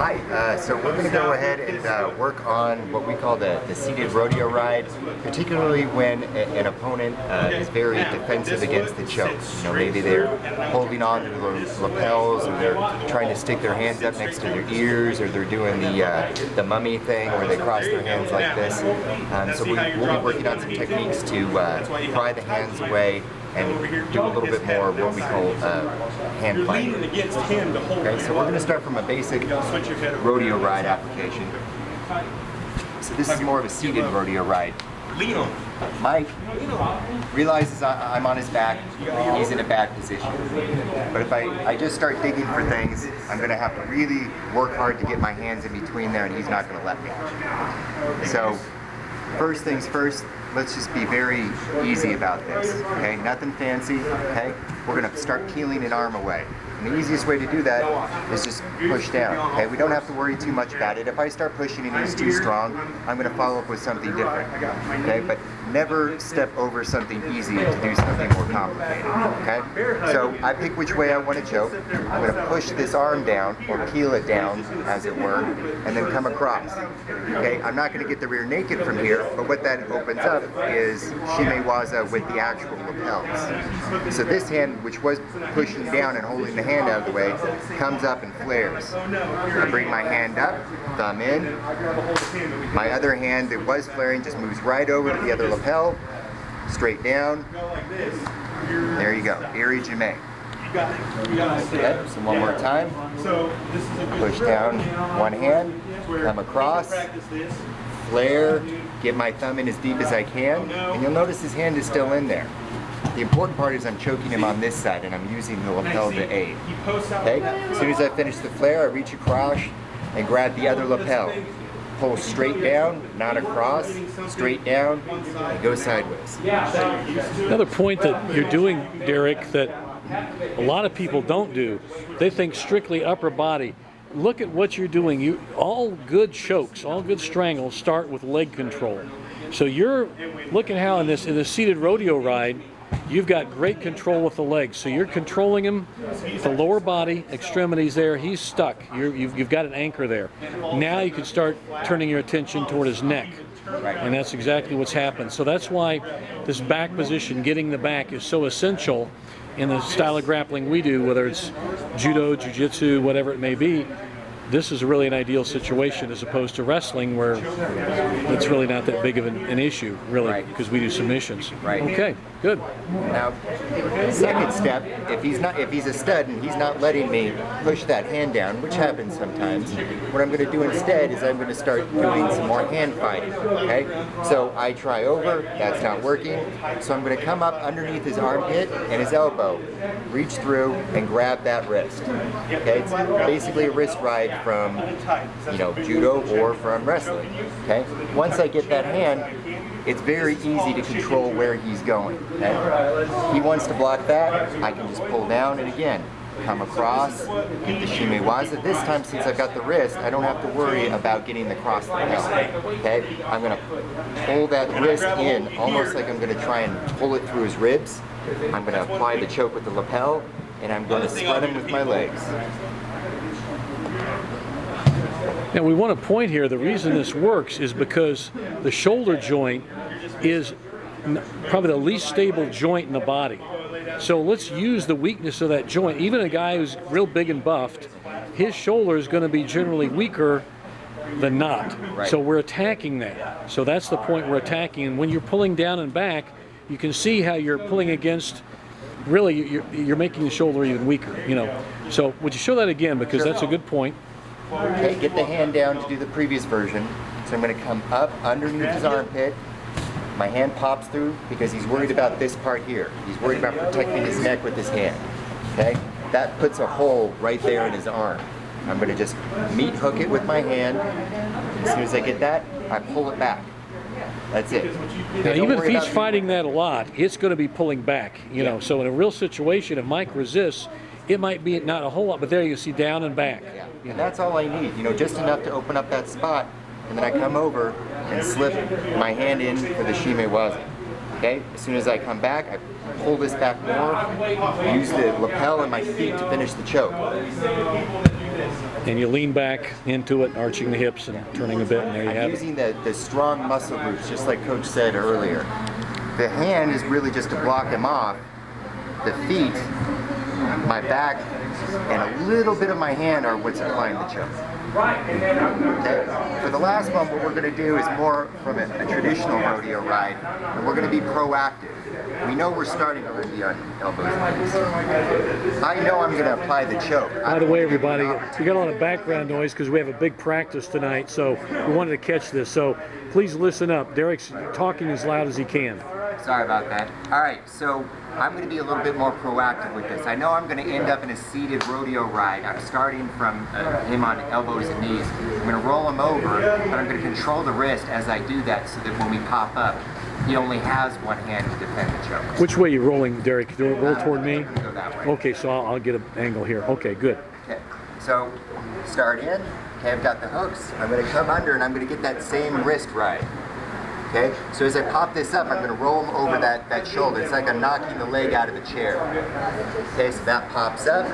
Hi, so we're going to go ahead and work on what we call the seated rodeo ride, particularly when an opponent is very defensive against the choke. You know, maybe they're holding on to the lapels, or they're trying to stick their hands up next to their ears, or they're doing the mummy thing where they cross their hands like this. So we'll be working on some techniques to pry the hands away and do a little bit more of what we call hand fighting. Okay, so we're going to start from a basic rodeo ride application. So this is more of a seated rodeo ride. Mike realizes I'm on his back, he's in a bad position. But if I just start digging for things, I'm going to have to really work hard to get my hands in between there, and he's not going to let me. So first things first, let's just be very easy about this, okay? Nothing fancy, okay? We're gonna start peeling an arm away. And the easiest way to do that is just push down, okay? We don't have to worry too much about it. If I start pushing and he's too strong, I'm gonna follow up with something different, okay? But never step over something easy to do something more complicated, okay? So I pick which way I want to choke. I'm gonna push this arm down, or peel it down, as it were, and then come across, okay? I'm not gonna get the rear naked from here, but what that opens up is Shime Waza with the actual lapels. So this hand, which was pushing down and holding the hand out of the way, comes up and flares. I bring my hand up, thumb in. My other hand that was flaring just moves right over to the other lapel, straight down. There you go, Eri Jime. Okay, so one more time. Push down one hand, come across, flare, get my thumb in as deep as I can, and you'll notice his hand is still in there. The important part is I'm choking him on this side, and I'm using the lapel to aid. Okay? As soon as I finish the flare, I reach across and grab the other lapel. Pull straight down, not across, straight down, and go sideways. Another point that you're doing, Derrick, that a lot of people don't do, they think strictly upper body. Look at what you're doing. All good chokes, all good strangles start with leg control. So you're looking how in this seated rodeo ride, you've got great control with the legs. So you're controlling him, the lower body, extremities there, he's stuck. You've got an anchor there. Now you can start turning your attention toward his neck. And that's exactly what's happened. So that's why this back position, getting the back, is so essential in the style of grappling we do, whether it's judo, jiu-jitsu, whatever it may be. This is really an ideal situation as opposed to wrestling, where it's really not that big of an issue, really, because we do submissions. Right. Okay, good. Now, second step, if he's a stud and he's not letting me push that hand down, which happens sometimes, what I'm going to do instead is I'm going to start doing some more hand fighting. Okay. So I try over, that's not working. So I'm going to come up underneath his armpit and his elbow, reach through and grab that wrist. Okay. It's basically a wrist ride from, you know, judo or from wrestling. Okay. Once I get that hand, it's very easy to control where he's going. Okay? He wants to block that, I can just pull down and again, come across, get the Shime Waza. This time, since I've got the wrist, I don't have to worry about getting the cross lapel. Okay? I'm going to pull that wrist in, almost like I'm going to try and pull it through his ribs. I'm going to apply the choke with the lapel, and I'm going to spread him with my legs. Now we want to point here, the reason this works is because the shoulder joint is probably the least stable joint in the body. So let's use the weakness of that joint. Even a guy who's real big and buffed, his shoulder is going to be generally weaker than not. Right. So we're attacking that. So that's the point we're attacking. And when you're pulling down and back, you can see how you're pulling against, really you're making the shoulder even weaker, you know. So would you show that again, because that's a good point. Okay, get the hand down to do the previous version. So I'm going to come up underneath his armpit. My hand pops through because he's worried about this part here. He's worried about protecting his neck with his hand. Okay, that puts a hole right there in his arm. I'm going to just meat hook it with my hand. As soon as I get that, I pull it back. That's it. Now, even if he's fighting that a lot, it's going to be pulling back. You know, so in a real situation, if Mike resists, it might be not a whole lot, but there you see down and back. Yeah. And that's all I need, you know, just enough to open up that spot, and then I come over and slip my hand in for the Shime Waza. Okay? As soon as I come back, I pull this back more, use the lapel and my feet to finish the choke. And you lean back into it, arching the hips and turning a bit, and there you have it. Using the strong muscle groups, just like Coach said earlier. The hand is really just to block him off. The feet, my back, and a little bit of my hand are what's applying the choke. Okay. For the last one, what we're going to do is more from a traditional rodeo ride, and we're going to be proactive. We know we're starting already on elbows and knees. I know I'm going to apply the choke. By the way, everybody, we got a lot of background noise because we have a big practice tonight, so we wanted to catch this. So please listen up. Derrick's talking as loud as he can. Sorry about that. All right, so I'm going to be a little bit more proactive with this. I know I'm going to end up in a seated rodeo ride. I'm starting from him on elbows and knees. I'm going to roll him over, but I'm going to control the wrist as I do that so that when we pop up, he only has one hand to defend the choke. Which way are you rolling, Derrick? Do you roll toward me? Go that way. Okay, so I'll get an angle here. Okay, good. Okay, so start in. Okay, I've got the hooks. I'm going to come under and I'm going to get that same wrist ride. Okay, so as I pop this up, I'm going to roll him over that shoulder. It's like I'm knocking the leg out of the chair. Okay, so that pops up.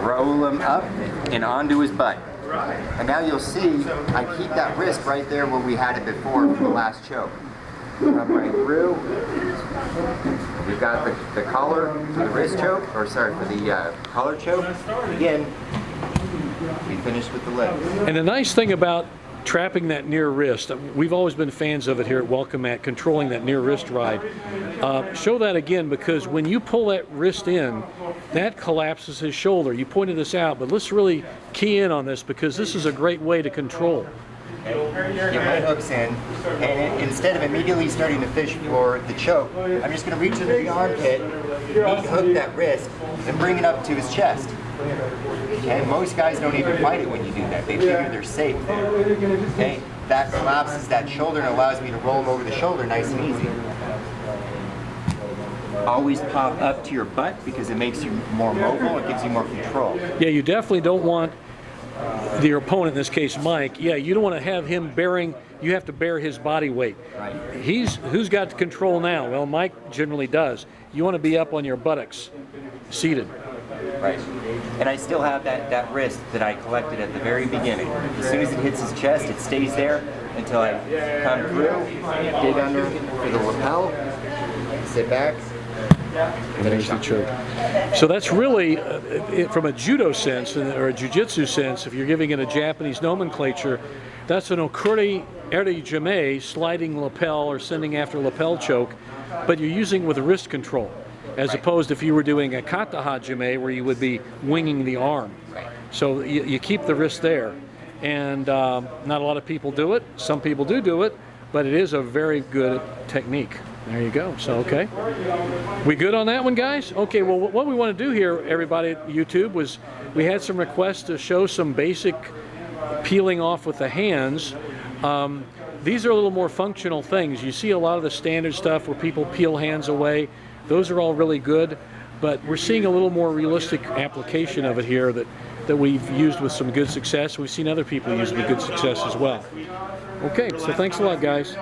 Roll him up and onto his butt. And now you'll see I keep that wrist right there where we had it before from the last choke. Come right through. We've got the collar for the wrist choke, or sorry, for the collar choke. Again, we finished with the leg. And the nice thing about trapping that near wrist, we've always been fans of it here at Welcome Mat, controlling that near wrist ride. Show that again, because when you pull that wrist in, that collapses his shoulder. You pointed this out, but let's really key in on this because this is a great way to control. Get my hooks in, and instead of immediately starting to fish for the choke, I'm just going to reach into the armpit, meat hook that wrist, and bring it up to his chest. Okay, most guys don't even fight it when you do that. They figure they're safe there. Okay, that collapses that shoulder and allows me to roll him over the shoulder nice and easy. Always pop up to your butt because it makes you more mobile, it gives you more control. Yeah, you definitely don't want your opponent, in this case Mike, you don't want to have him bearing, you have to bear his body weight. Right. Who's got the control now? Well, Mike generally does. You want to be up on your buttocks, seated. Right. And I still have that wrist that I collected at the very beginning. As soon as it hits his chest, it stays there until I come through, dig under for the lapel, sit back, And there's the choke. So that's really, from a judo sense or a jiu-jitsu sense, if you're giving it a Japanese nomenclature, that's an Eri Jime, sliding lapel or sending after lapel choke, but you're using with wrist control, as opposed if you were doing a kata hajime where you would be winging the arm. So you keep the wrist there. And not a lot of people do it. Some people do it, but it is a very good technique. There you go. So, okay. We good on that one, guys? Okay, well, what we want to do here, everybody at YouTube, was we had some requests to show some basic peeling off with the hands. These are a little more functional things. You see a lot of the standard stuff where people peel hands away. Those are all really good, but we're seeing a little more realistic application of it here that we've used with some good success. We've seen other people use it with good success as well. Okay, so thanks a lot, guys.